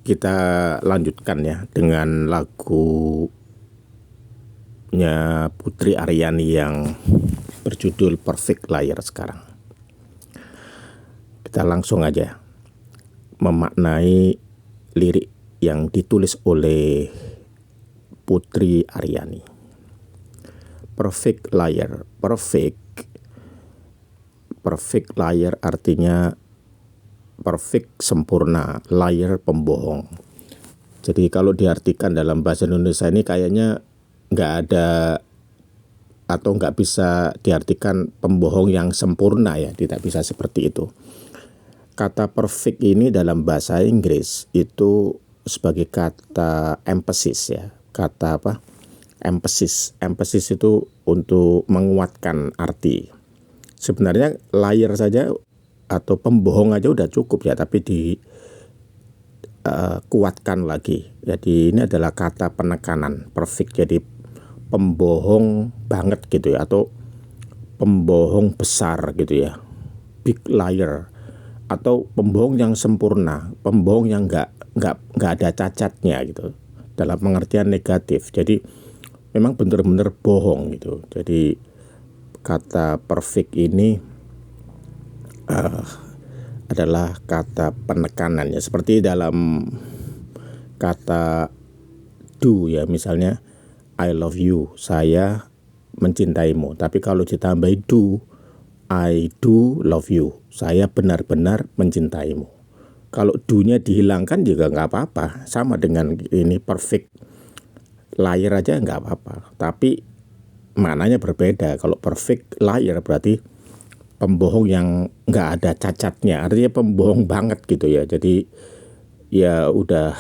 kita lanjutkan ya dengan lagunya Putri Aryani yang berjudul Perfect Liar sekarang. Kita langsung aja memaknai lirik yang ditulis oleh Putri Aryani. Perfect liar, perfect liar artinya perfect sempurna, liar pembohong. Jadi kalau diartikan dalam bahasa Indonesia ini kayaknya nggak ada atau nggak bisa diartikan pembohong yang sempurna ya, tidak bisa seperti itu. Kata perfect ini dalam bahasa Inggris itu sebagai kata emphasis ya, kata apa? Emphasis itu untuk menguatkan arti. Sebenarnya liar saja atau pembohong aja udah cukup ya, tapi kuatkan lagi. Jadi ini adalah kata penekanan perfect, jadi pembohong banget gitu ya, atau pembohong besar gitu ya, big liar, atau pembohong yang sempurna, pembohong yang nggak ada cacatnya gitu, dalam pengertian negatif. Jadi memang benar-benar bohong gitu. Jadi kata perfect ini adalah kata penekanannya, seperti dalam kata do ya, misalnya I love you, saya mencintaimu. Tapi kalau ditambahi do, I do love you, saya benar-benar mencintaimu. Kalau do-nya dihilangkan juga nggak apa-apa, sama dengan ini perfect liar aja nggak apa-apa. Tapi maknanya berbeda. Kalau perfect liar berarti pembohong yang nggak ada cacatnya, artinya pembohong banget gitu ya. Jadi ya udah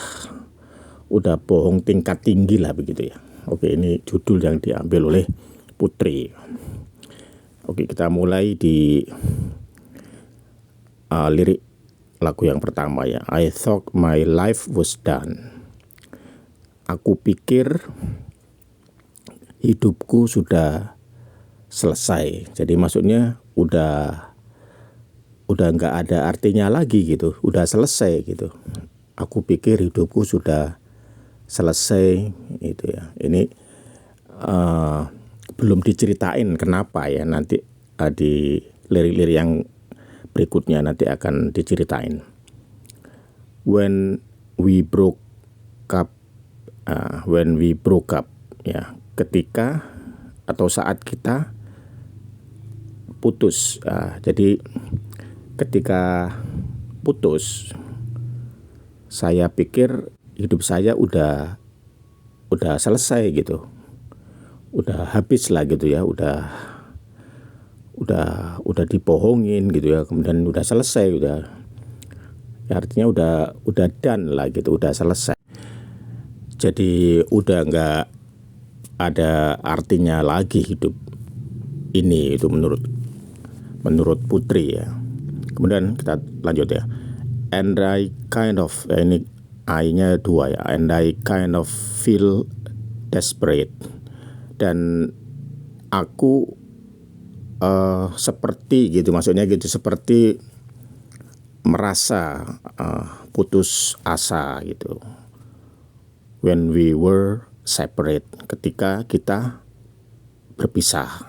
bohong tingkat tinggi lah begitu ya. Oke, ini judul yang diambil oleh Putri. Oke, kita mulai di lirik lagu yang pertama ya. I thought my life was done. Aku pikir hidupku sudah selesai. Jadi maksudnya udah nggak ada artinya lagi gitu, udah selesai gitu. Aku pikir hidupku sudah selesai itu ya. Ini belum diceritain kenapa ya, nanti di lirik-lirik yang berikutnya nanti akan diceritain. When we broke up ya, ketika atau saat kita putus. Jadi ketika putus, saya pikir hidup saya udah selesai gitu, udah habis lah gitu ya, udah dibohongin gitu ya, kemudian udah selesai, udah ya, artinya udah done lah gitu, udah selesai. Jadi udah nggak ada artinya lagi hidup ini, itu menurut Putri ya. Kemudian kita lanjut ya. And I kind of, ini I-nya 2 ya. And I kind of feel desperate. Dan aku seperti gitu, maksudnya gitu, seperti merasa putus asa gitu. When we were separate, ketika kita berpisah.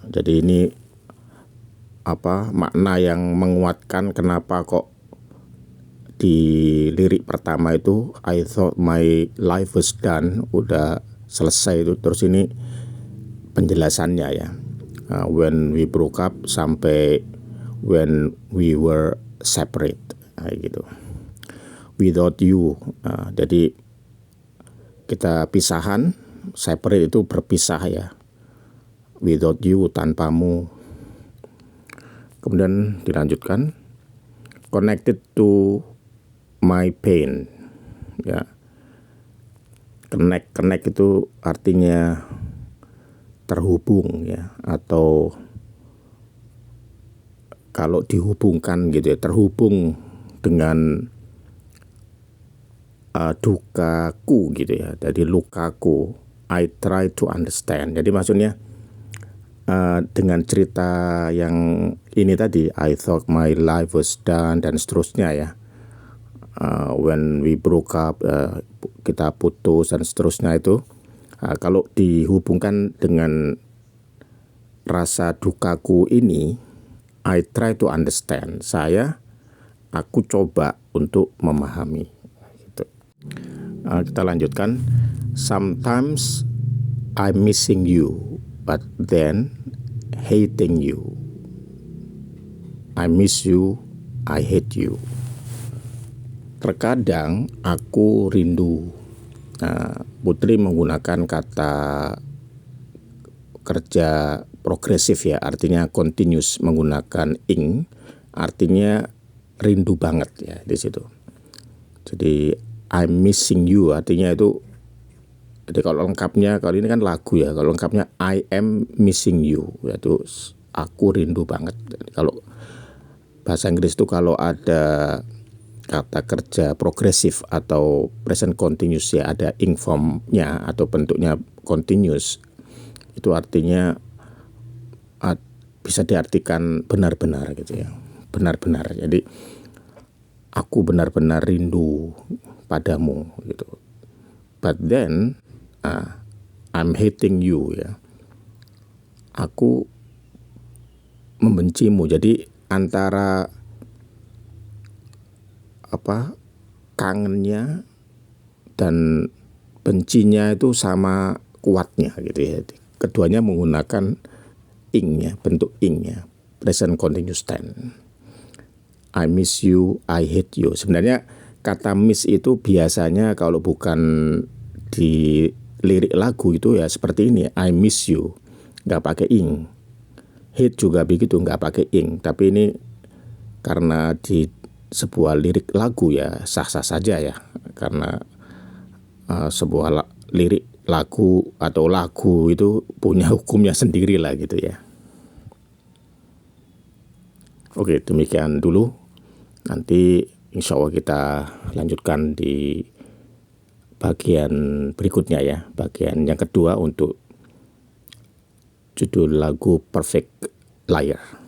Jadi ini makna yang menguatkan kenapa kok di lirik pertama itu I thought my life was done, udah selesai itu. Terus ini penjelasannya ya, when we broke up sampai when we were separate gitu. Without you, jadi kita pisahan, separate itu berpisah ya. Without you, tanpamu. Kemudian dilanjutkan, connected to my pain ya. Connect itu artinya terhubung ya, atau kalau dihubungkan gitu ya, terhubung dengan dukaku gitu ya. Jadi lukaku, I try to understand. Jadi maksudnya dengan cerita yang ini tadi, I thought my life was done dan seterusnya ya, when we broke up, kita putus dan seterusnya itu. Kalau dihubungkan dengan rasa dukaku ini, I try to understand. Aku coba untuk memahami. Gitu. Kita lanjutkan. Sometimes I'm missing you, but then hating you. I miss you, I hate you. Terkadang aku rindu. Putri menggunakan kata kerja progresif ya, artinya continuous, menggunakan ing, artinya rindu banget ya di situ. Jadi I'm missing you artinya itu. Jadi kalau lengkapnya, kalau ini kan lagu ya, kalau lengkapnya I am missing you, yaitu aku rindu banget. Kalau bahasa Inggris itu kalau ada kata kerja progresif atau present continuous ya, ada ing formnya atau bentuknya continuous, itu artinya bisa diartikan benar-benar gitu ya, benar-benar. Jadi aku benar-benar rindu padamu gitu. But then I'm hating you ya. Aku membencimu. Jadi antara kangennya dan bencinya itu sama kuatnya gitu ya. Keduanya menggunakan ing-nya, bentuk ing-nya, present continuous tense. I miss you, I hate you. Sebenarnya kata miss itu biasanya kalau bukan di lirik lagu itu ya seperti ini, I miss you, nggak pakai ing. Hate juga begitu, nggak pakai ing. Tapi ini karena di sebuah lirik lagu ya sah-sah saja ya, karena sebuah lirik lagu atau lagu itu punya hukumnya sendiri lah gitu ya. Oke, demikian dulu. Nanti insya Allah kita lanjutkan di bagian berikutnya ya, bagian yang kedua untuk judul lagu Perfect Liar.